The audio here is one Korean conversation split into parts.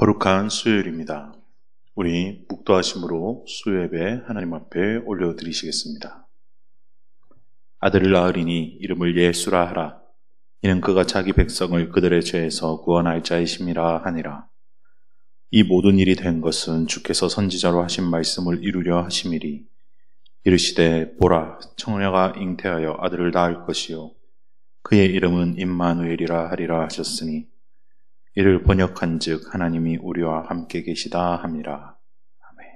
거룩한 수요일입니다. 우리 묵도하심으로 수요예배 하나님 앞에 올려드리시겠습니다. 아들을 낳으리니 이름을 예수라 하라. 이는 그가 자기 백성을 그들의 죄에서 구원할 자이심이라 하니라. 이 모든 일이 된 것은 주께서 선지자로 하신 말씀을 이루려 하심이리. 이르시되 보라, 처녀가 잉태하여 아들을 낳을 것이요 그의 이름은 임마누엘이라 하리라 하셨으니 이를 번역한즉 하나님이 우리와 함께 계시다 함이라. 아멘.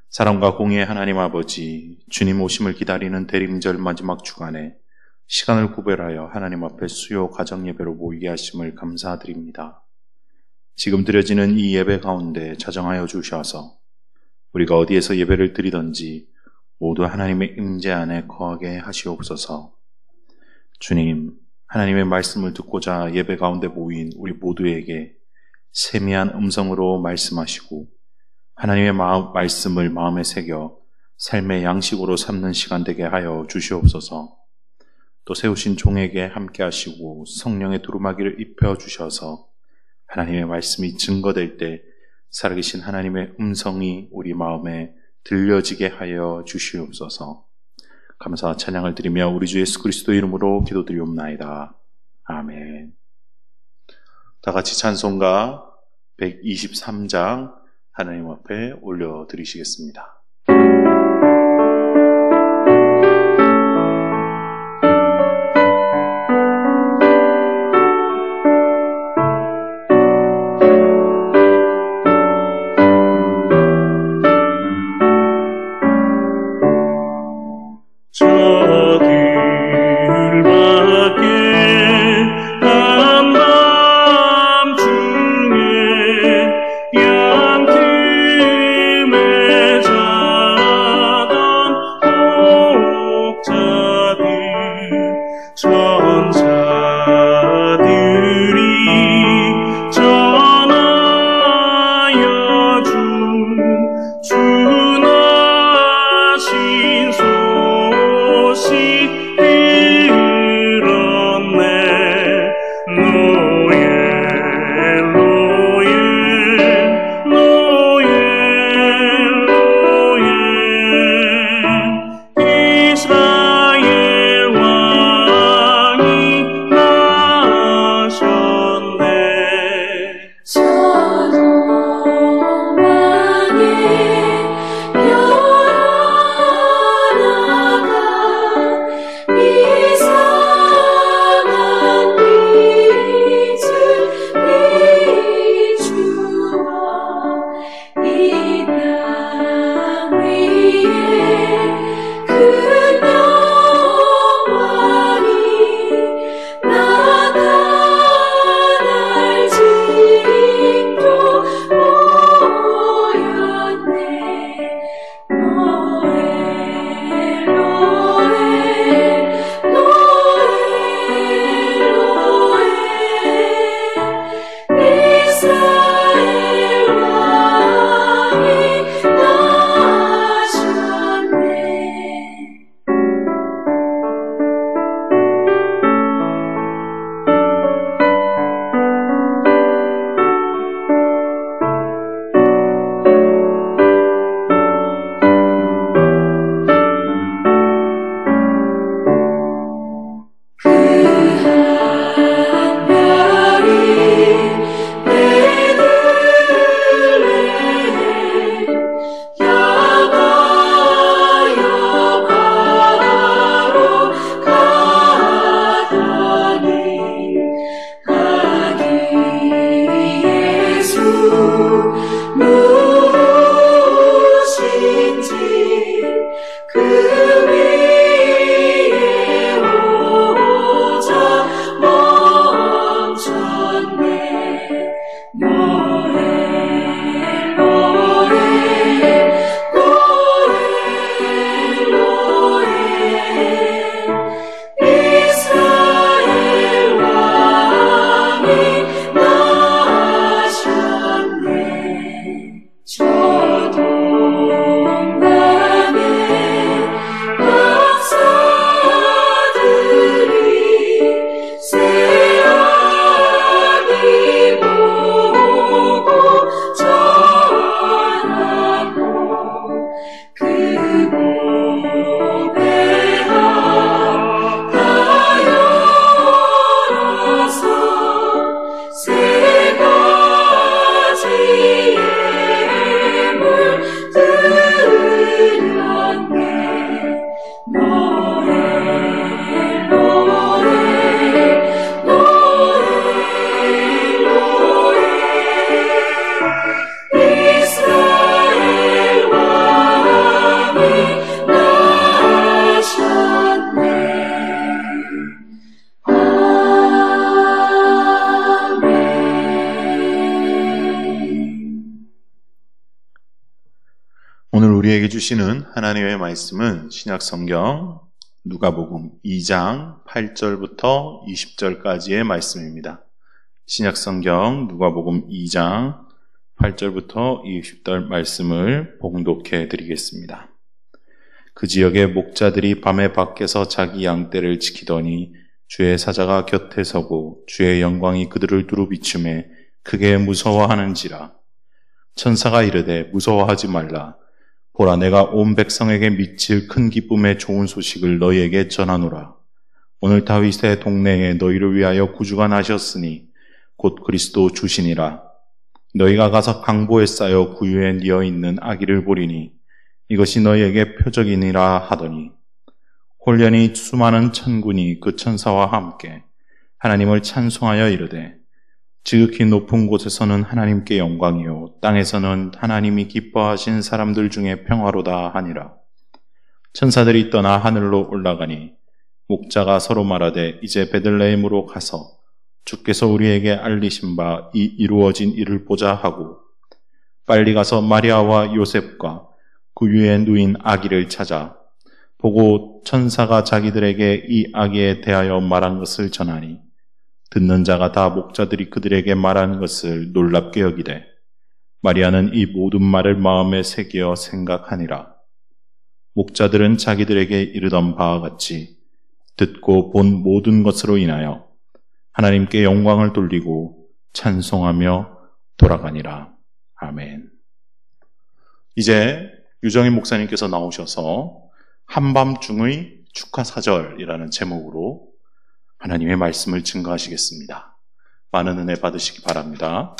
사랑과 공의의 하나님 아버지, 주님 오심을 기다리는 대림절 마지막 주간에 시간을 구별하여 하나님 앞에 수요 가정 예배로 모이게 하심을 감사드립니다. 지금 드려지는 이 예배 가운데 자정하여 주셔서 우리가 어디에서 예배를 드리든지 모두 하나님의 임재 안에 거하게 하시옵소서. 주님, 하나님의 말씀을 듣고자 예배 가운데 모인 우리 모두에게 세미한 음성으로 말씀하시고 하나님의 말씀을 마음에 새겨 삶의 양식으로 삼는 시간 되게 하여 주시옵소서. 또 세우신 종에게 함께 하시고 성령의 두루마기를 입혀 주셔서 하나님의 말씀이 증거될 때 살아계신 하나님의 음성이 우리 마음에 들려지게 하여 주시옵소서. 감사와 찬양을 드리며 우리 주 예수 그리스도 이름으로 기도드리옵나이다. 아멘. 다 같이 찬송가 123장 하나님 앞에 올려드리시겠습니다. 한밤중에 양틈에 우리에게 주시는 하나님의 말씀은 신약성경 누가복음 2장 8절부터 20절까지의 말씀입니다. 신약성경 누가복음 2장 8절부터 20절 말씀을 봉독해 드리겠습니다. 그 지역의 목자들이 밤에 밖에서 자기 양떼를 지키더니 주의 사자가 곁에 서고 주의 영광이 그들을 두루 비추매 크게 무서워하는지라. 천사가 이르되 무서워하지 말라. 보라, 내가 온 백성에게 미칠 큰 기쁨의 좋은 소식을 너희에게 전하노라. 오늘 다윗의 동네에 너희를 위하여 구주가 나셨으니 곧 그리스도 주시니라. 너희가 가서 강보에 쌓여 구유에 뉘어 있는 아기를 보리니 이것이 너희에게 표적이니라 하더니 홀련히 수많은 천군이 그 천사와 함께 하나님을 찬송하여 이르되 지극히 높은 곳에서는 하나님께 영광이요 땅에서는 하나님이 기뻐하신 사람들 중에 평화로다 하니라. 천사들이 떠나 하늘로 올라가니 목자가 서로 말하되 이제 베들레헴으로 가서 주께서 우리에게 알리신 바 이 이루어진 일을 보자 하고 빨리 가서 마리아와 요셉과 구유에 누인 아기를 찾아 보고 천사가 자기들에게 이 아기에 대하여 말한 것을 전하니 듣는 자가 다 목자들이 그들에게 말하는 것을 놀랍게 여기되 마리아는 이 모든 말을 마음에 새겨 생각하니라. 목자들은 자기들에게 이르던 바와 같이 듣고 본 모든 것으로 인하여 하나님께 영광을 돌리고 찬송하며 돌아가니라. 아멘. 이제 유정희 목사님께서 나오셔서 한밤중의 축하사절이라는 제목으로 하나님의 말씀을 증거하시겠습니다. 많은 은혜 받으시기 바랍니다.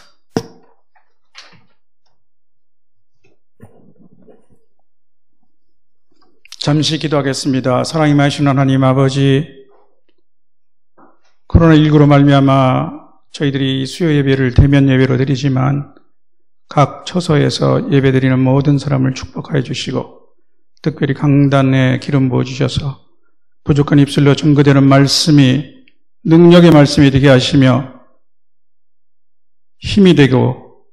잠시 기도하겠습니다. 사랑이 많으신 하나님 아버지, 코로나19로 말미암아 저희들이 수요 예배를 대면 예배로 드리지만 각 처소에서 예배드리는 모든 사람을 축복하여 주시고 특별히 강단에 기름 부어주셔서 부족한 입술로 증거되는 말씀이 능력의 말씀이 되게 하시며 힘이 되고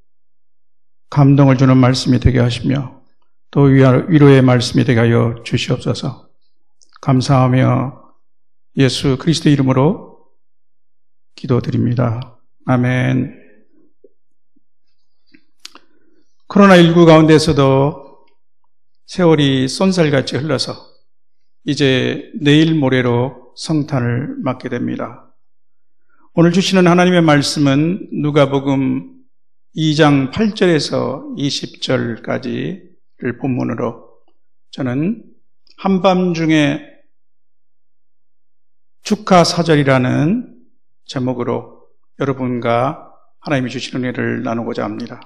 감동을 주는 말씀이 되게 하시며 또 위로의 말씀이 되게 하여 주시옵소서. 감사하며 예수 그리스도 이름으로 기도드립니다. 아멘. 코로나19 가운데서도 세월이 쏜살같이 흘러서 이제 내일 모레로 성탄을 맞게 됩니다. 오늘 주시는 하나님의 말씀은 누가복음 2장 8절에서 20절까지를 본문으로 저는 한밤중에 축하사절이라는 제목으로 여러분과 하나님이 주시는 은혜를 나누고자 합니다.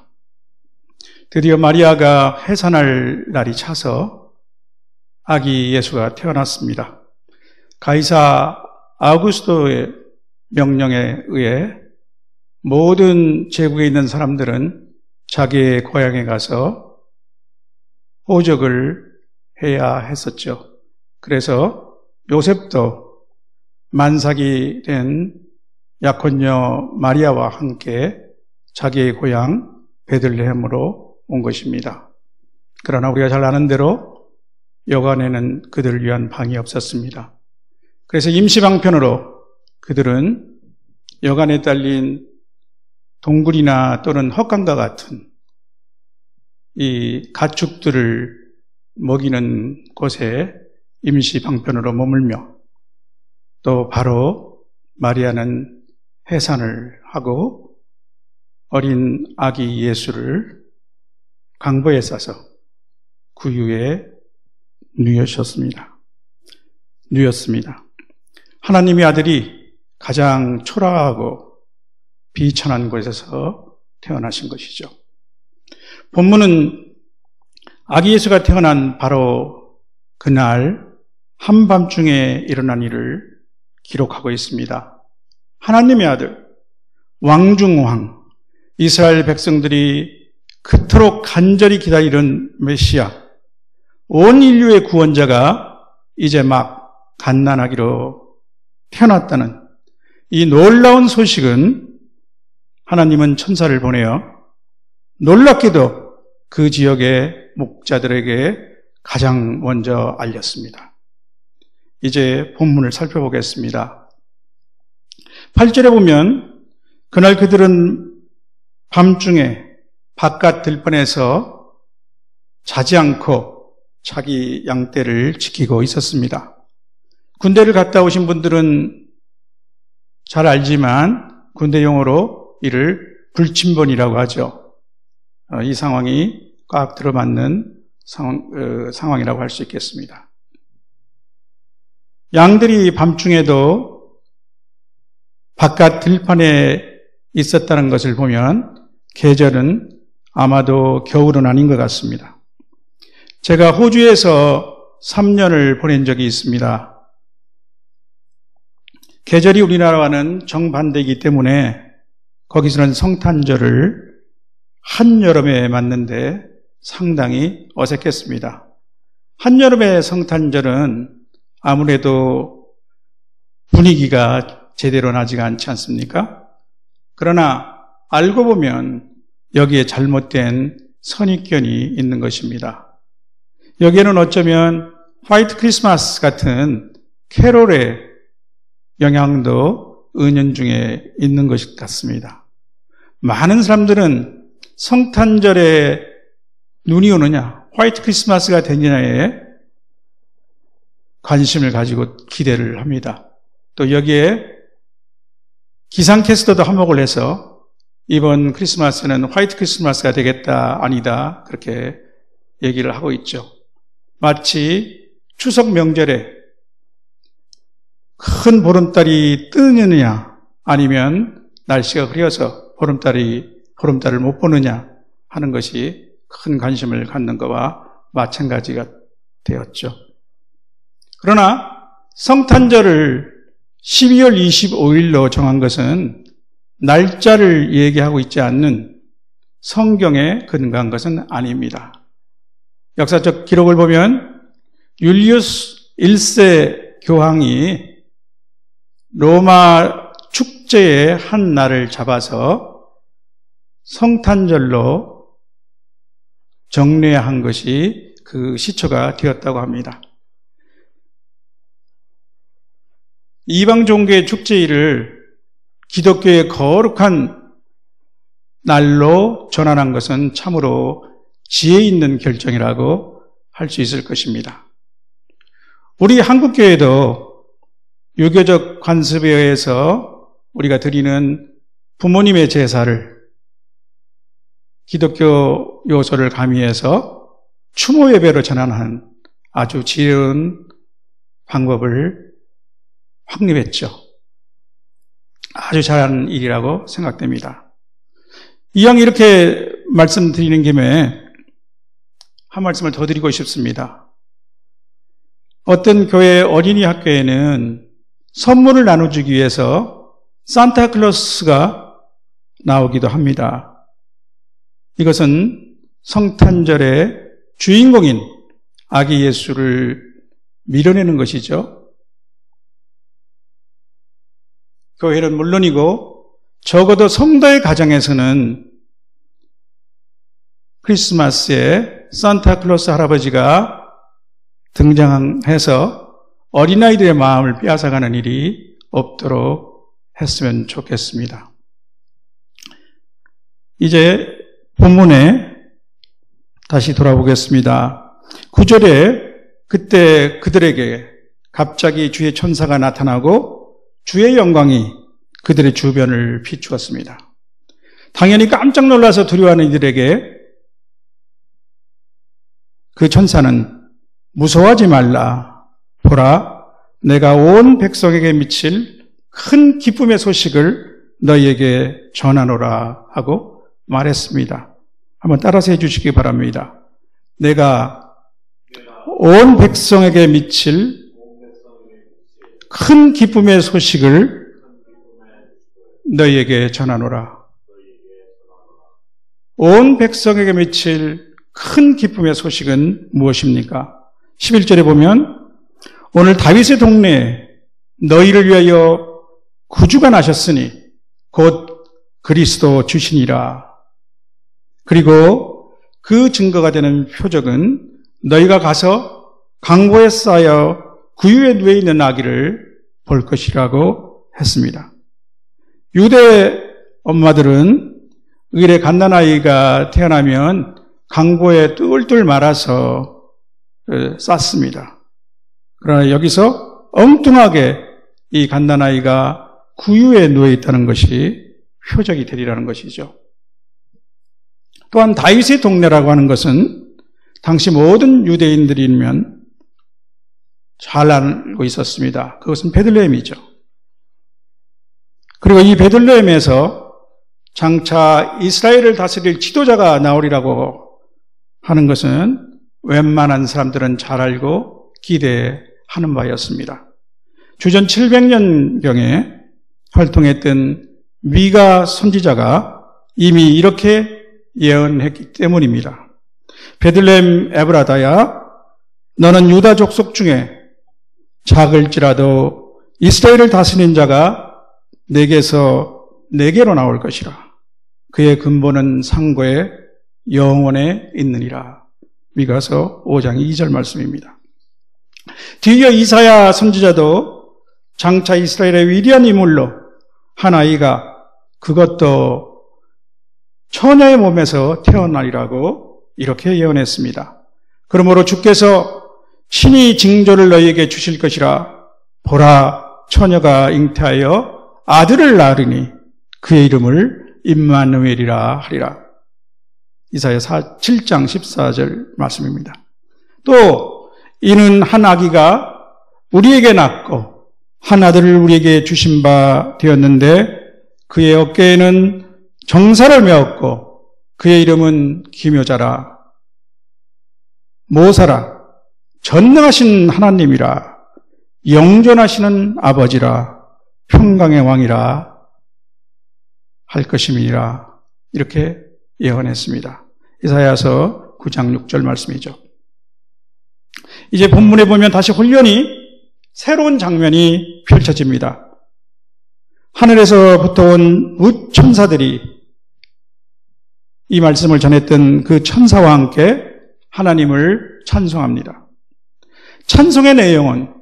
드디어 마리아가 해산할 날이 차서 아기 예수가 태어났습니다. 가이사 아우구스토의 명령에 의해 모든 제국에 있는 사람들은 자기의 고향에 가서 호적을 해야 했었죠. 그래서 요셉도 만삭이 된 약혼녀 마리아와 함께 자기의 고향 베들레헴으로 온 것입니다. 그러나 우리가 잘 아는 대로 여관에는 그들을 위한 방이 없었습니다. 그래서 임시방편으로 그들은 여관에 딸린 동굴이나 또는 헛간과 같은 이 가축들을 먹이는 곳에 임시방편으로 머물며 또 바로 마리아는 해산을 하고 어린 아기 예수를 강보에 싸서 구유에 누였습니다. 하나님의 아들이 가장 초라하고 비천한 곳에서 태어나신 것이죠. 본문은 아기 예수가 태어난 바로 그날 한밤중에 일어난 일을 기록하고 있습니다. 하나님의 아들, 왕중왕, 이스라엘 백성들이 그토록 간절히 기다리는 메시아, 온 인류의 구원자가 이제 막 갓난아기로 태어났다는 이 놀라운 소식은 하나님은 천사를 보내어 놀랍게도 그 지역의 목자들에게 가장 먼저 알렸습니다. 이제 본문을 살펴보겠습니다. 8절에 보면 그날 그들은 밤중에 바깥 들판에서 자지 않고 자기 양떼를 지키고 있었습니다. 군대를 갔다 오신 분들은 잘 알지만 군대 용어로 이를 불침번이라고 하죠. 이 상황이 꽉 들어맞는 상황이라고 할 수 있겠습니다. 양들이 밤중에도 바깥 들판에 있었다는 것을 보면 계절은 아마도 겨울은 아닌 것 같습니다. 제가 호주에서 3년을 보낸 적이 있습니다. 계절이 우리나라와는 정반대이기 때문에 거기서는 성탄절을 한여름에 맞는데 상당히 어색했습니다. 한여름의 성탄절은 아무래도 분위기가 제대로 나지가 않지 않습니까? 그러나 알고 보면 여기에 잘못된 선입견이 있는 것입니다. 여기에는 어쩌면 화이트 크리스마스 같은 캐롤의 영향도 은연중에 있는 것 같습니다. 많은 사람들은 성탄절에 눈이 오느냐, 화이트 크리스마스가 되느냐에 관심을 가지고 기대를 합니다. 또 여기에 기상캐스터도 한몫을 해서 이번 크리스마스는 화이트 크리스마스가 되겠다, 아니다, 그렇게 얘기를 하고 있죠. 마치 추석 명절에 큰 보름달이 뜨느냐, 아니면 날씨가 흐려서 보름달을 못 보느냐 하는 것이 큰 관심을 갖는 것과 마찬가지가 되었죠. 그러나 성탄절을 12월 25일로 정한 것은 날짜를 얘기하고 있지 않는 성경에 근거한 것은 아닙니다. 역사적 기록을 보면 율리우스 1세 교황이 로마 축제의 한 날을 잡아서 성탄절로 정례한 것이 그 시초가 되었다고 합니다. 이방 종교의 축제일을 기독교의 거룩한 날로 전환한 것은 참으로 지혜 있는 결정이라고 할 수 있을 것입니다. 우리 한국교회도 유교적 관습에 의해서 우리가 드리는 부모님의 제사를 기독교 요소를 가미해서 추모 예배로 전환한 아주 지혜로운 방법을 확립했죠. 아주 잘한 일이라고 생각됩니다. 이왕 이렇게 말씀드리는 김에 한 말씀을 더 드리고 싶습니다. 어떤 교회 어린이 학교에는 선물을 나눠주기 위해서 산타클로스가 나오기도 합니다. 이것은 성탄절의 주인공인 아기 예수를 밀어내는 것이죠. 교회는 물론이고 적어도 성도의 가정에서는 크리스마스에 산타클로스 할아버지가 등장해서 어린아이들의 마음을 빼앗아가는 일이 없도록 했으면 좋겠습니다. 이제 본문에 다시 돌아보겠습니다. 9절에 그때 그들에게 갑자기 주의 천사가 나타나고 주의 영광이 그들의 주변을 비추었습니다. 당연히 깜짝 놀라서 두려워하는 이들에게 그 천사는 무서워하지 말라. 보라, 내가 온 백성에게 미칠 큰 기쁨의 소식을 너희에게 전하노라 하고 말했습니다. 한번 따라서 해주시기 바랍니다. 내가 온 백성에게 미칠 큰 기쁨의 소식을 너희에게 전하노라. 온 백성에게 미칠 큰 기쁨의 소식은 무엇입니까? 11절에 보면 오늘 다윗의 동네에 너희를 위하여 구주가 나셨으니 곧 그리스도 주시니라. 그리고 그 증거가 되는 표적은 너희가 가서 강보에 쌓여 구유에 누워 있는 아기를 볼 것이라고 했습니다. 유대 엄마들은 의례 갓난아이가 태어나면 강보에 뚫뚫 말아서 쌌습니다. 그러나 여기서 엉뚱하게 이 갓난아이가 구유에 누워 있다는 것이 표적이 되리라는 것이죠. 또한 다윗의 동네라고 하는 것은 당시 모든 유대인들이면 잘 알고 있었습니다. 그것은 베들레헴이죠. 그리고 이 베들레헴에서 장차 이스라엘을 다스릴 지도자가 나오리라고 하는 것은 웬만한 사람들은 잘 알고 기대하는 바였습니다. 주전 700년경에 활동했던 미가 선지자가 이미 이렇게 예언했기 때문입니다. 베들레헴 에브라다야, 너는 유다 족속 중에 작을지라도 이스라엘을 다스리는 자가 내게로 나올 것이라. 그의 근본은 상고에 영원에 있느니라. 미가서 5장 2절 말씀입니다. 뒤이어 이사야 선지자도 장차 이스라엘의 위대한 인물로 한 아이가, 그것도 처녀의 몸에서 태어나리라고 이렇게 예언했습니다. 그러므로 주께서 친히 징조를 너희에게 주실 것이라. 보라, 처녀가 잉태하여 아들을 낳으리니 그의 이름을 임마누엘이라 하리라. 이사야 7장 14절 말씀입니다. 또 이는 한 아기가 우리에게 낳고 한 아들을 우리에게 주신 바 되었는데 그의 어깨에는 정사를 메었고 그의 이름은 기묘자라, 모사라, 전능하신 하나님이라, 영존하시는 아버지라, 평강의 왕이라 할 것임이라. 이렇게 예언했습니다. 이사야서 9장 6절 말씀이죠. 이제 본문에 보면 다시 혼련히 새로운 장면이 펼쳐집니다. 하늘에서부터 온 무천사들이 이 말씀을 전했던 그 천사와 함께 하나님을 찬송합니다. 찬송의 내용은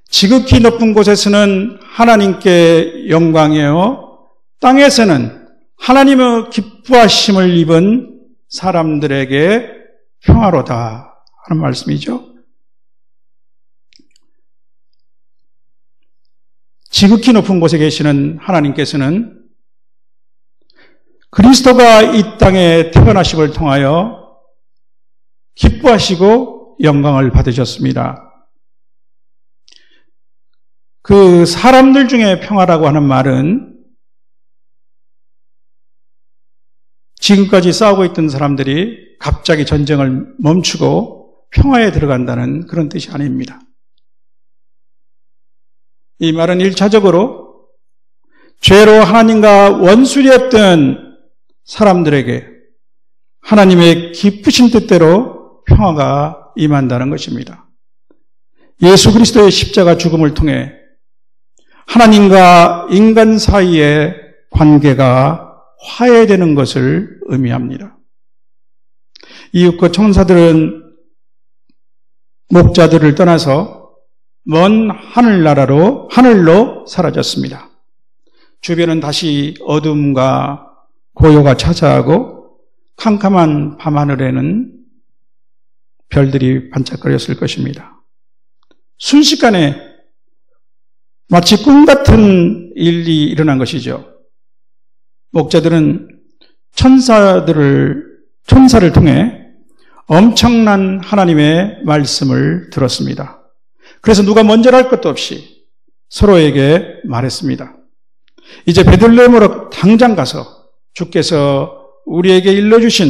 지극히 높은 곳에서는 하나님께 영광이요, 땅에서는 하나님의 기뻐하심을 입은 사람들에게 평화로다 하는 말씀이죠. 지극히 높은 곳에 계시는 하나님께서는 그리스도가 이 땅에 태어나심을 통하여 기뻐하시고 영광을 받으셨습니다. 그 사람들 중에 평화라고 하는 말은 지금까지 싸우고 있던 사람들이 갑자기 전쟁을 멈추고 평화에 들어간다는 그런 뜻이 아닙니다. 이 말은 1차적으로 죄로 하나님과 원수되었던 사람들에게 하나님의 기쁘신 뜻대로 평화가 임한다는 것입니다. 예수 그리스도의 십자가 죽음을 통해 하나님과 인간 사이의 관계가 화해되는 것을 의미합니다. 이웃과 천사들은 목자들을 떠나서 먼 하늘로 사라졌습니다. 주변은 다시 어둠과 고요가 차지하고 캄캄한 밤하늘에는 별들이 반짝거렸을 것입니다. 순식간에 마치 꿈 같은 일이 일어난 것이죠. 목자들은 천사를 통해 엄청난 하나님의 말씀을 들었습니다. 그래서 누가 먼저 할 것도 없이 서로에게 말했습니다. 이제 베들레헴으로 당장 가서 주께서 우리에게 일러주신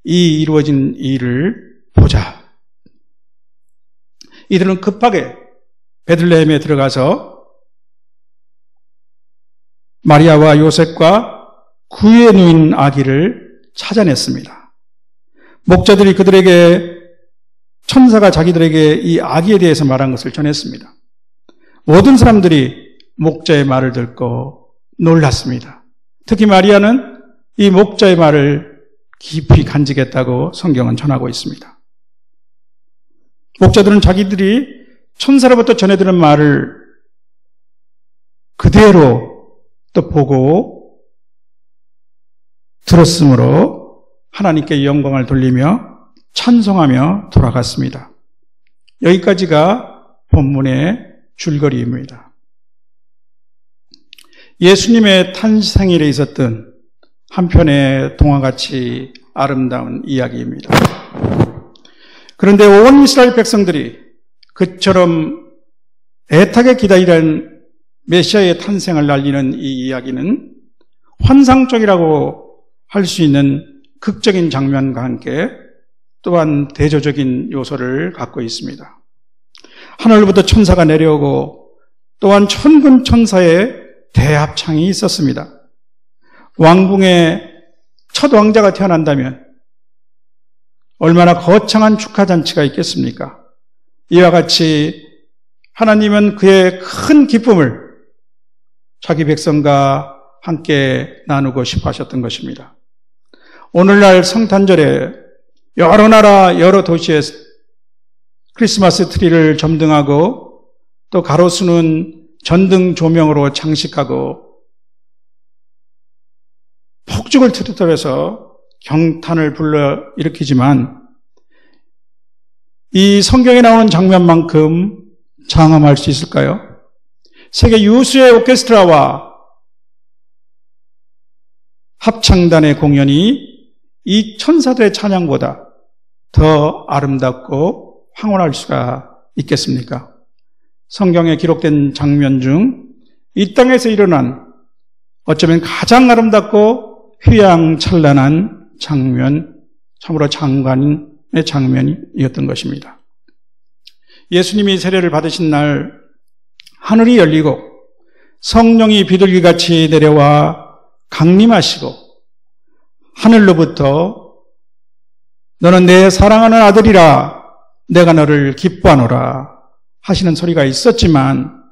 이 이루어진 일을 보자. 이들은 급하게 베들레헴에 들어가서 마리아와 요셉과 구유에 누인 아기를 찾아냈습니다. 목자들이 그들에게 천사가 자기들에게 이 아기에 대해서 말한 것을 전했습니다. 모든 사람들이 목자의 말을 듣고 놀랐습니다. 특히 마리아는 이 목자의 말을 깊이 간직했다고 성경은 전하고 있습니다. 목자들은 자기들이 천사로부터 전해 들은 말을 그대로 또 보고 들었으므로 하나님께 영광을 돌리며 찬송하며 돌아갔습니다. 여기까지가 본문의 줄거리입니다. 예수님의 탄생일에 있었던 한편의 동화같이 아름다운 이야기입니다. 그런데 온 이스라엘 백성들이 그처럼 애타게 기다리던 메시아의 탄생을 알리는 이 이야기는 환상적이라고 할 수 있는 극적인 장면과 함께 또한 대조적인 요소를 갖고 있습니다. 하늘로부터 천사가 내려오고 또한 천군 천사의 대합창이 있었습니다. 왕궁에 첫 왕자가 태어난다면 얼마나 거창한 축하잔치가 있겠습니까? 이와 같이 하나님은 그의 큰 기쁨을 자기 백성과 함께 나누고 싶어 하셨던 것입니다. 오늘날 성탄절에 여러 나라 여러 도시에 크리스마스 트리를 점등하고 또 가로수는 전등 조명으로 장식하고 폭죽을 터뜨려서 경탄을 불러일으키지만 이 성경에 나오는 장면만큼 장엄할 수 있을까요? 세계 유수의 오케스트라와 합창단의 공연이 이 천사들의 찬양보다 더 아름답고 황홀할 수가 있겠습니까? 성경에 기록된 장면 중 이 땅에서 일어난 어쩌면 가장 아름답고 휘황찬란한 장면, 참으로 장관의 장면이었던 것입니다. 예수님이 세례를 받으신 날 하늘이 열리고 성령이 비둘기같이 내려와 강림하시고 하늘로부터 너는 내 사랑하는 아들이라 내가 너를 기뻐하노라 하시는 소리가 있었지만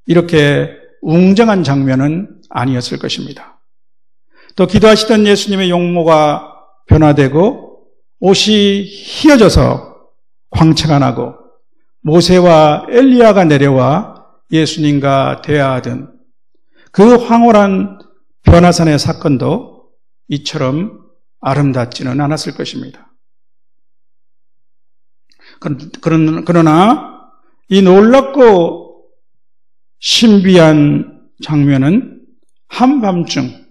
이렇게 웅장한 장면은 아니었을 것입니다. 또 기도하시던 예수님의 용모가 변화되고 옷이 휘어져서 광채가 나고 모세와 엘리야가 내려와 예수님과 대화하던 그 황홀한 변화산의 사건도 이처럼 아름답지는 않았을 것입니다. 그러나 이 놀랍고 신비한 장면은 한밤중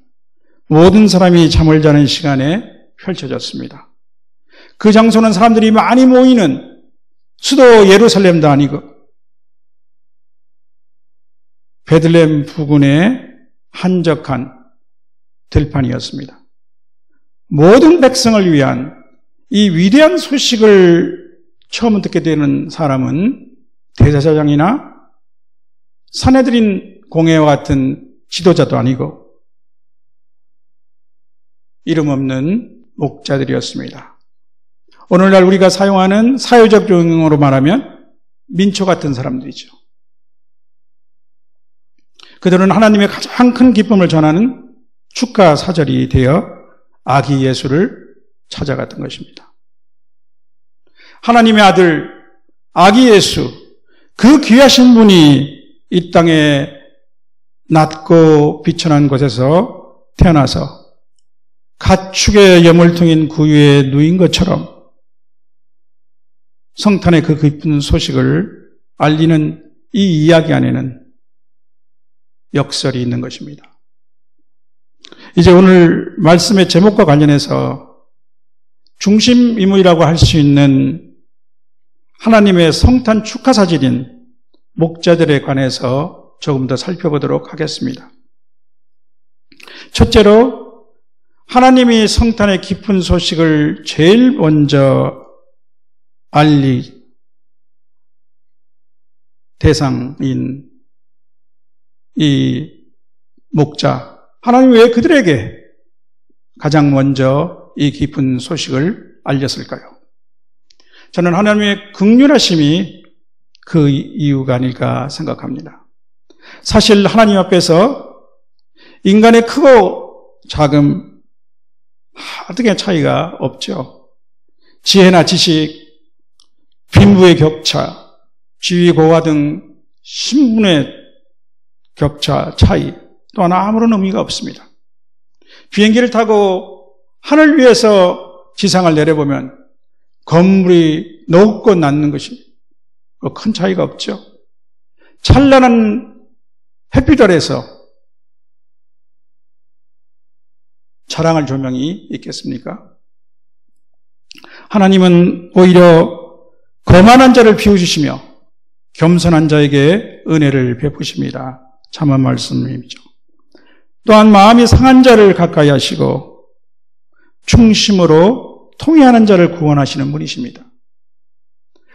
모든 사람이 잠을 자는 시간에 펼쳐졌습니다. 그 장소는 사람들이 많이 모이는 수도 예루살렘도 아니고 베들레헴 부근의 한적한 들판이었습니다. 모든 백성을 위한 이 위대한 소식을 처음 듣게 되는 사람은 대제사장이나 산헤드린 공회와 같은 지도자도 아니고 이름 없는 목자들이었습니다. 오늘날 우리가 사용하는 사회적 용어로 말하면 민초 같은 사람들이죠. 그들은 하나님의 가장 큰 기쁨을 전하는 축가 사절이 되어 아기 예수를 찾아갔던 것입니다. 하나님의 아들 아기 예수, 그 귀하신 분이 이 땅에 낮고 비천한 곳에서 태어나서 가축의 여물통인 구유에 누인 것처럼 성탄의 그 기쁜 소식을 알리는 이 이야기 안에는 역설이 있는 것입니다. 이제 오늘 말씀의 제목과 관련해서 중심 인물이라고 할 수 있는 하나님의 성탄 축하 사절인 목자들에 관해서 조금 더 살펴보도록 하겠습니다. 첫째로 하나님이 성탄의 기쁜 소식을 제일 먼저 알릴 대상인 이 목자, 하나님이 왜 그들에게 가장 먼저 이 기쁜 소식을 알렸을까요? 저는 하나님의 긍휼하심이 그 이유가 아닐까 생각합니다. 사실 하나님 앞에서 인간의 크고 작음 어떻게 차이가 없죠. 지혜나 지식, 빈부의 격차, 지위 고하 등 신분의 격차, 차이 또한 아무런 의미가 없습니다. 비행기를 타고 하늘 위에서 지상을 내려보면 건물이 높고 낮는 것이 큰 차이가 없죠. 찬란한 햇빛 아래서 자랑할 조명이 있겠습니까? 하나님은 오히려 거만한 자를 비워주시며 겸손한 자에게 은혜를 베푸십니다. 참한 말씀이죠. 또한 마음이 상한 자를 가까이 하시고 충심으로 통회하는 자를 구원하시는 분이십니다.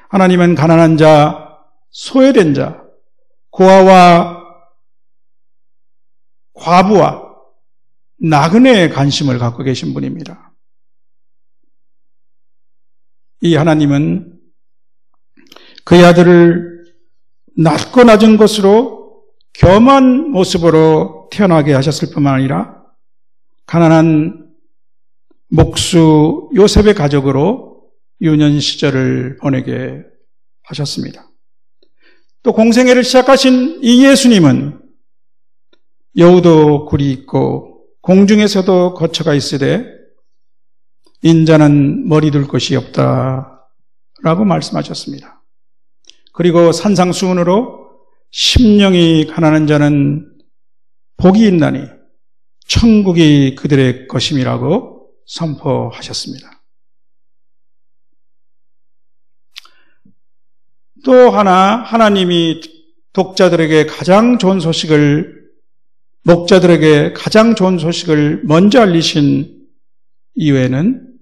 하나님은 가난한 자, 소외된 자, 고아와 과부와 나그네에 관심을 갖고 계신 분입니다. 이 하나님은 그의 아들을 낮고 낮은 것으로 겸한 모습으로 태어나게 하셨을 뿐만 아니라 가난한 목수 요셉의 가족으로 유년 시절을 보내게 하셨습니다. 또 공생애를 시작하신 이 예수님은 여우도 굴이 있고 공중에서도 거처가 있으되 인자는 머리 둘 곳이 없다라고 말씀하셨습니다. 그리고 산상수훈으로 심령이 가난한 자는 복이 있나니 천국이 그들의 것임이라고 선포하셨습니다. 또 하나 하나님이 목자들에게 가장 좋은 소식을 먼저 알리신 이유에는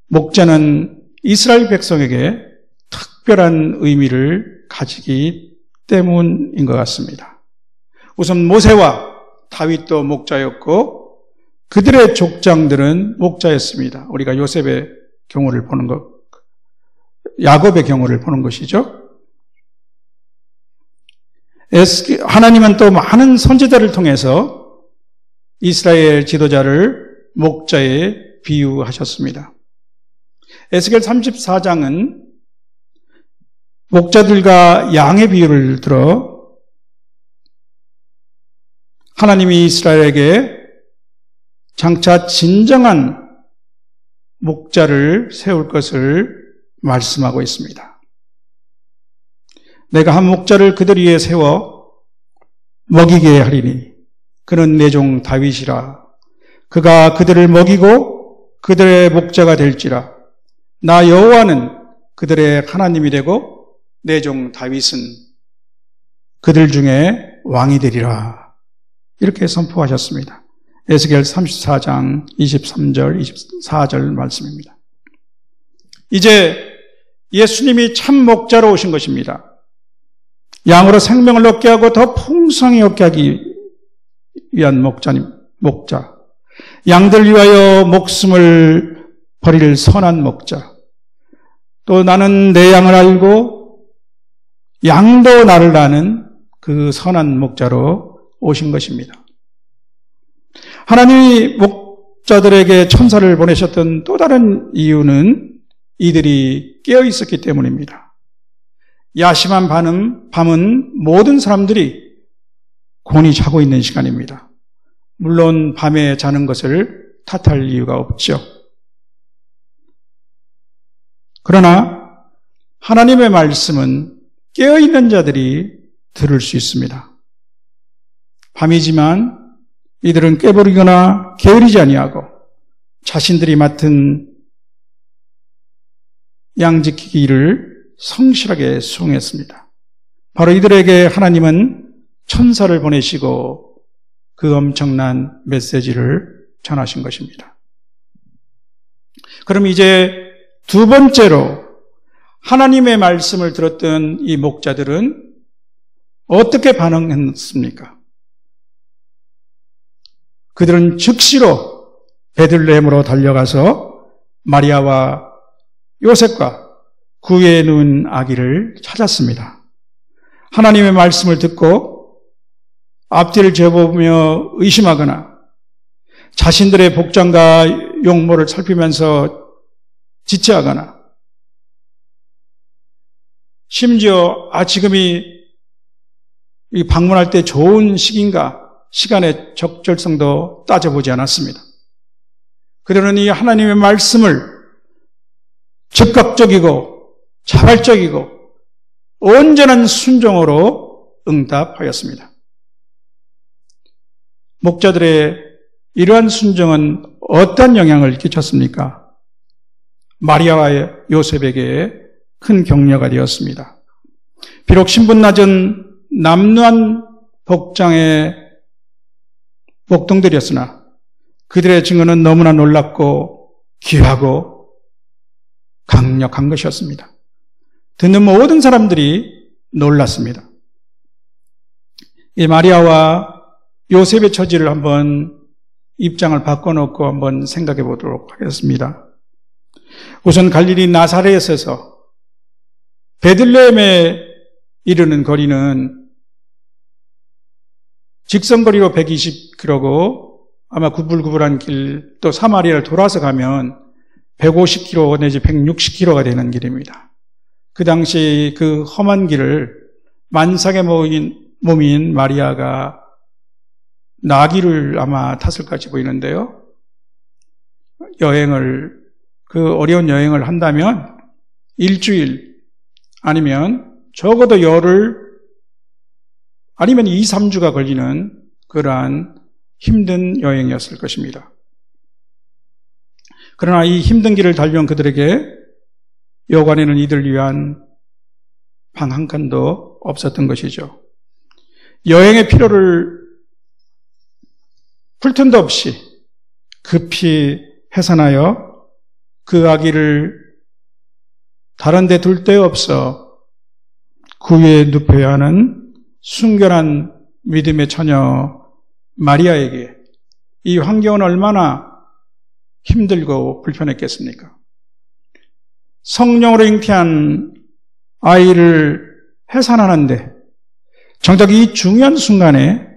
목자는 이스라엘 백성에게 특별한 의미를 가지기 때문인 것 같습니다. 우선 모세와 다윗도 목자였고 그들의 족장들은 목자였습니다. 우리가 요셉의 경우를 보는 것, 야곱의 경우를 보는 것이죠. 하나님은 또 많은 선지자를 통해서 이스라엘 지도자를 목자에 비유하셨습니다. 에스겔 34장은 목자들과 양의 비유를 들어 하나님이 이스라엘에게 장차 진정한 목자를 세울 것을 말씀하고 있습니다. 내가 한 목자를 그들 위에 세워 먹이게 하리니 그는 내 종 다윗이라. 그가 그들을 먹이고 그들의 목자가 될지라. 나 여호와는 그들의 하나님이 되고 내 종 다윗은 그들 중에 왕이 되리라. 이렇게 선포하셨습니다. 에스겔 34장 23절, 24절 말씀입니다. 이제 예수님이 참 목자로 오신 것입니다. 양으로 생명을 얻게 하고 더 풍성히 얻게 하기 위한 목자. 양들 위하여 목숨을 버릴 선한 목자. 또 나는 내 양을 알고 양도 나를 아는 그 선한 목자로 오신 것입니다. 하나님이 목자들에게 천사를 보내셨던 또 다른 이유는 이들이 깨어 있었기 때문입니다. 야심한 밤은 모든 사람들이 곤히 자고 있는 시간입니다. 물론 밤에 자는 것을 탓할 이유가 없죠. 그러나 하나님의 말씀은 깨어있는 자들이 들을 수 있습니다. 밤이지만 이들은 깨버리거나 게으르지 아니하고 자신들이 맡은 양 지키기 일을 성실하게 수행했습니다. 바로 이들에게 하나님은 천사를 보내시고 그 엄청난 메시지를 전하신 것입니다. 그럼 이제 두 번째로 하나님의 말씀을 들었던 이 목자들은 어떻게 반응했습니까? 그들은 즉시로 베들레헴으로 달려가서 마리아와 요셉과 그 위에 누운 아기를 찾았습니다. 하나님의 말씀을 듣고 앞뒤를 재보며 의심하거나 자신들의 복장과 용모를 살피면서 지체하거나 심지어 지금이 방문할 때 좋은 시기인가 시간의 적절성도 따져보지 않았습니다. 그들은 이 하나님의 말씀을 즉각적이고 자발적이고 온전한 순종으로 응답하였습니다. 목자들의 이러한 순종은 어떤 영향을 끼쳤습니까? 마리아와 요셉에게 큰 격려가 되었습니다. 비록 신분 낮은 남루한 복장의 목동들이었으나 그들의 증언은 너무나 놀랍고 귀하고 강력한 것이었습니다. 듣는 모든 사람들이 놀랐습니다. 이 마리아와 요셉의 처지를 한번 입장을 바꿔놓고 한번 생각해 보도록 하겠습니다. 우선 갈릴리 나사렛에서 베들레헴에 이르는 거리는 직선거리로 120km고 아마 구불구불한 길, 또 사마리아를 돌아서 가면 150km 내지 160km가 되는 길입니다. 그 당시 그 험한 길을 만삭의 몸인 마리아가 나귀를 아마 탔을까지 보이는데요. 그 어려운 여행을 한다면 일주일 아니면 적어도 열흘 아니면 2, 3주가 걸리는 그러한 힘든 여행이었을 것입니다. 그러나 이 힘든 길을 달려온 그들에게 여관에는 이들을 위한 방 한 칸도 없었던 것이죠. 여행의 피로를 풀 틈도 없이 급히 해산하여 그 아기를 다른 데 둘 데 없어 그 위에 눕혀야 하는 순결한 믿음의 처녀 마리아에게 이 환경은 얼마나 힘들고 불편했겠습니까? 성령으로 잉태한 아이를 해산하는데 정작 이 중요한 순간에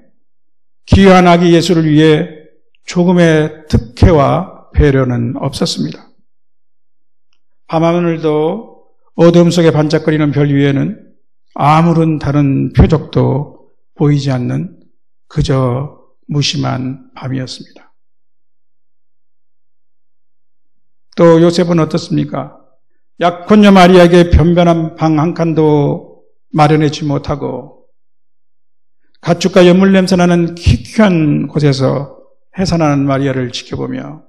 귀한 아기 예수를 위해 조금의 특혜와 배려는 없었습니다. 밤하늘도 어두움 속에 반짝거리는 별 위에는 아무런 다른 표적도 보이지 않는 그저 무심한 밤이었습니다. 또 요셉은 어떻습니까? 약혼녀 마리아에게 변변한 방 한 칸도 마련해주지 못하고 가축과 연물 냄새나는 희귀한 곳에서 해산하는 마리아를 지켜보며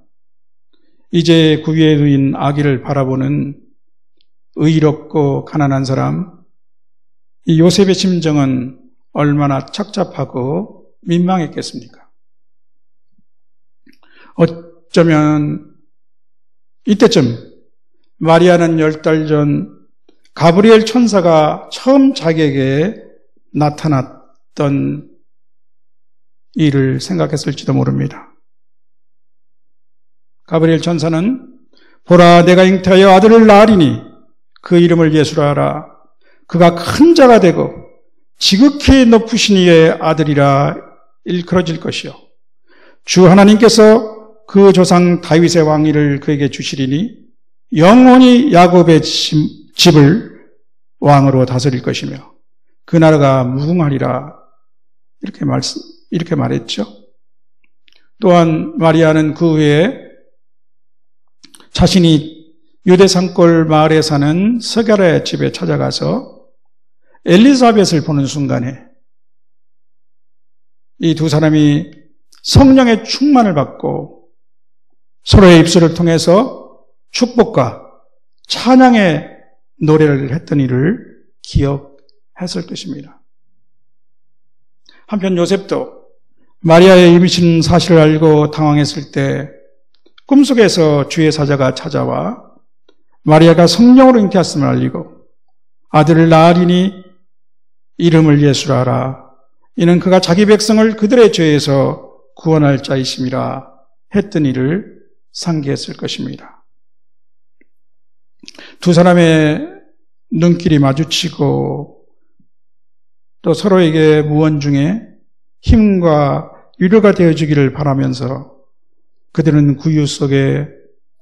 이제 그 위에 누인 아기를 바라보는 의롭고 가난한 사람, 이 요셉의 심정은 얼마나 착잡하고 민망했겠습니까? 어쩌면 이때쯤 마리아는 10달 전 가브리엘 천사가 처음 자기에게 나타났던 일을 생각했을지도 모릅니다. 가브리엘 천사는 보라 내가 잉태하여 아들을 낳으리니 그 이름을 예수라 하라. 그가 큰 자가 되고 지극히 높으신 이의 아들이라 일컬어질 것이요 주 하나님께서 그 조상 다윗의 왕위를 그에게 주시리니 영원히 야곱의 집을 왕으로 다스릴 것이며 그 나라가 무궁하리라. 이렇게 말했죠. 또한 마리아는 그 후에 자신이 유대 산골 마을에 사는 서가랴의 집에 찾아가서 엘리사벳을 보는 순간에 이 두 사람이 성령의 충만을 받고 서로의 입술을 통해서 축복과 찬양의 노래를 했던 일을 기억했을 것입니다. 한편 요셉도 마리아의 임신 사실을 알고 당황했을 때 꿈속에서 주의 사자가 찾아와 마리아가 성령으로 잉태했음을 알리고 아들을 낳으리니 이름을 예수라 하라. 이는 그가 자기 백성을 그들의 죄에서 구원할 자이심이라 했던 일을 상기했을 것입니다. 두 사람의 눈길이 마주치고 또 서로에게 무언 중에 힘과 위로가 되어주기를 바라면서 그들은 구유 속에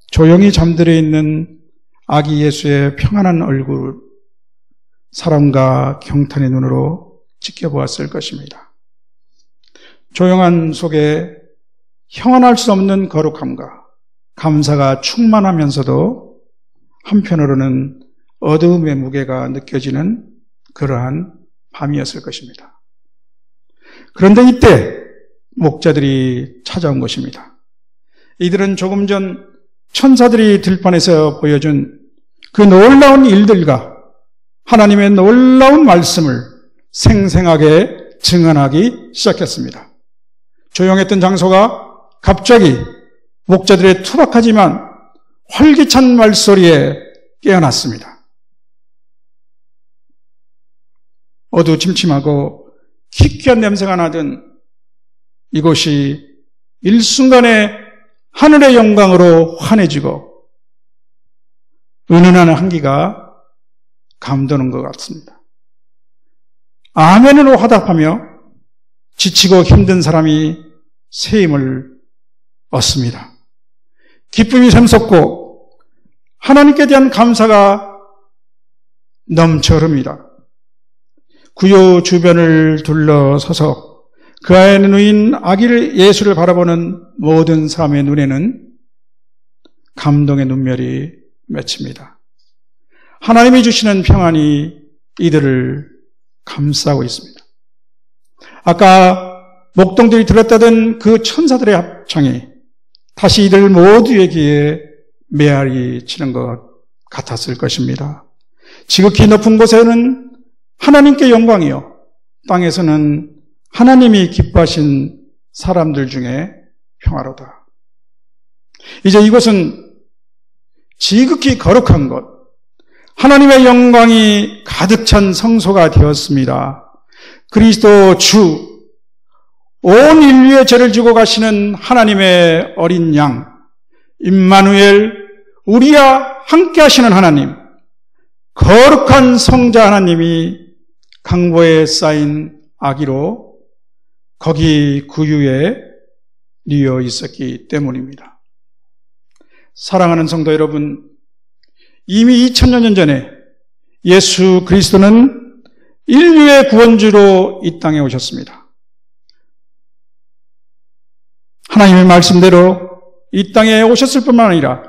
조용히 잠들어 있는 아기 예수의 평안한 얼굴, 사랑과 경탄의 눈으로 지켜보았을 것입니다. 조용한 속에 형언할 수 없는 거룩함과 감사가 충만하면서도 한편으로는 어두움의 무게가 느껴지는 그러한 밤이었을 것입니다. 그런데 이때 목자들이 찾아온 것입니다. 이들은 조금 전 천사들이 들판에서 보여준 그 놀라운 일들과 하나님의 놀라운 말씀을 생생하게 증언하기 시작했습니다. 조용했던 장소가 갑자기 목자들의 투박하지만 활기찬 말소리에 깨어났습니다. 어두침침하고 기괴한 냄새가 나던 이곳이 일순간에 하늘의 영광으로 환해지고 은은한 향기가 감도는 것 같습니다. 아멘으로 화답하며 지치고 힘든 사람이 새 힘을 얻습니다. 기쁨이 샘솟고 하나님께 대한 감사가 넘쳐 흐릅니다. 구요 주변을 둘러서서 그 안에 누인 아기 예수를 바라보는 모든 사람의 눈에는 감동의 눈물이 맺힙니다. 하나님이 주시는 평안이 이들을 감싸고 있습니다. 아까 목동들이 들었다던 그 천사들의 합창이 다시 이들 모두의 귀에 메아리 치는 것 같았을 것입니다. 지극히 높은 곳에는 하나님께 영광이요, 땅에서는 하나님이 기뻐하신 사람들 중에 평화로다. 이제 이곳은 지극히 거룩한 곳, 하나님의 영광이 가득 찬 성소가 되었습니다. 그리스도 주, 온 인류의 죄를 지고 가시는 하나님의 어린 양, 임마누엘, 우리와 함께 하시는 하나님, 거룩한 성자 하나님이 강보에 쌓인 아기로 거기 구유에 뉘어 있었기 때문입니다. 사랑하는 성도 여러분, 이미 2000여 년 전에 예수 그리스도는 인류의 구원주로 이 땅에 오셨습니다. 하나님의 말씀대로 이 땅에 오셨을 뿐만 아니라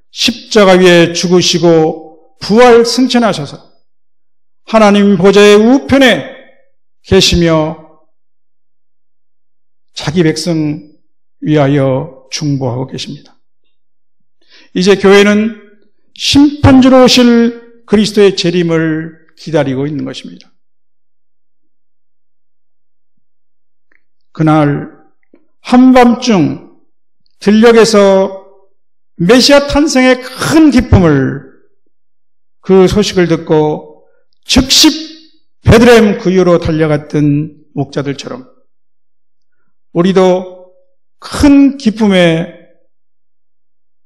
십자가 위에 죽으시고 부활 승천하셔서 하나님 보좌의 우편에 계시며 자기 백성 위하여 중보하고 계십니다. 이제 교회는 심판주로 오실 그리스도의 재림을 기다리고 있는 것입니다. 그날 한밤중 들녘에서 메시아 탄생의 큰 기쁨을, 그 소식을 듣고 즉시 베들레헴 구유로 달려갔던 목자들처럼 우리도 큰 기쁨의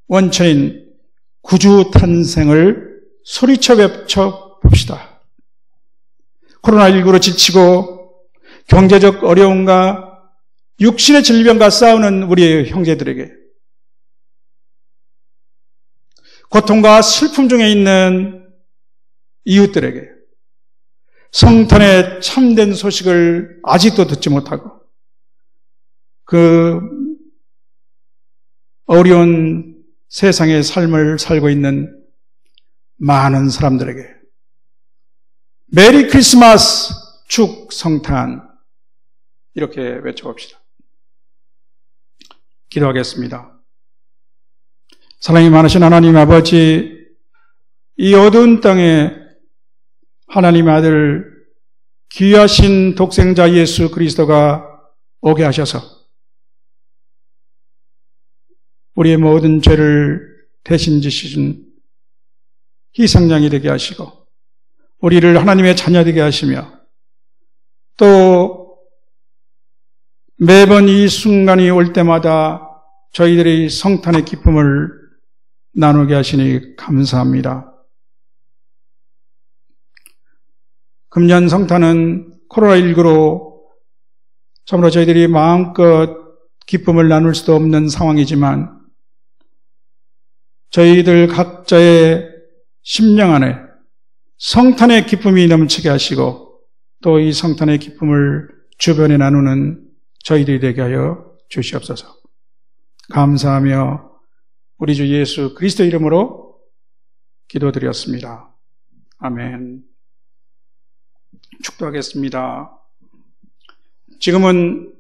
원천인 구주 탄생을 소리쳐 외쳐 봅시다. 코로나19로 지치고 경제적 어려움과 육신의 질병과 싸우는 우리의 형제들에게, 고통과 슬픔 중에 있는 이웃들에게 성탄의 참된 소식을 아직도 듣지 못하고 그 어려운 세상의 삶을 살고 있는 많은 사람들에게 메리 크리스마스, 축 성탄, 이렇게 외쳐봅시다. 기도하겠습니다. 사랑이 많으신 하나님 아버지, 이 어두운 땅에 하나님의 아들 귀하신 독생자 예수 그리스도가 오게 하셔서 우리의 모든 죄를 대신 지신 희생양이 되게 하시고 우리를 하나님의 자녀 되게 하시며 또 매번 이 순간이 올 때마다 저희들이 성탄의 기쁨을 나누게 하시니 감사합니다. 금년 성탄은 코로나19로 참으로 저희들이 마음껏 기쁨을 나눌 수도 없는 상황이지만 저희들 각자의 심령 안에 성탄의 기쁨이 넘치게 하시고 또 이 성탄의 기쁨을 주변에 나누는 저희들이 되게 하여 주시옵소서. 감사하며 우리 주 예수 그리스도 이름으로 기도드렸습니다. 아멘. 축도하겠습니다. 지금은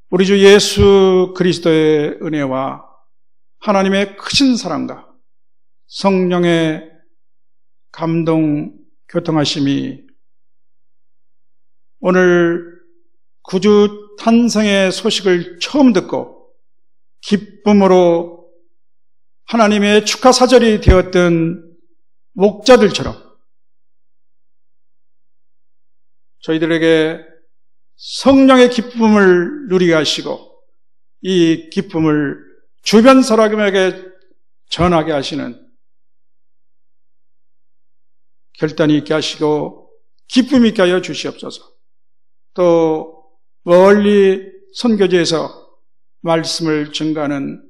우리 주 예수 그리스도의 은혜와 하나님의 크신 사랑과 성령의 감동 교통하심이 오늘 구주 탄생의 소식을 처음 듣고 기쁨으로 하나님의 축하 사절이 되었던 목자들처럼 저희들에게 성령의 기쁨을 누리게 하시고 이 기쁨을 주변 사람에게 전하게 하시는 결단이 있게 하시고 기쁨이 있게 하여 주시옵소서. 또 멀리 선교지에서 말씀을 증가하는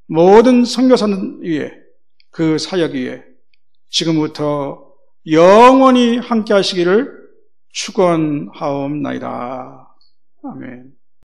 모든 선교사는 위에 그 사역 위에 지금부터 영원히 함께 하시기를 축원하옵나이다. 아멘.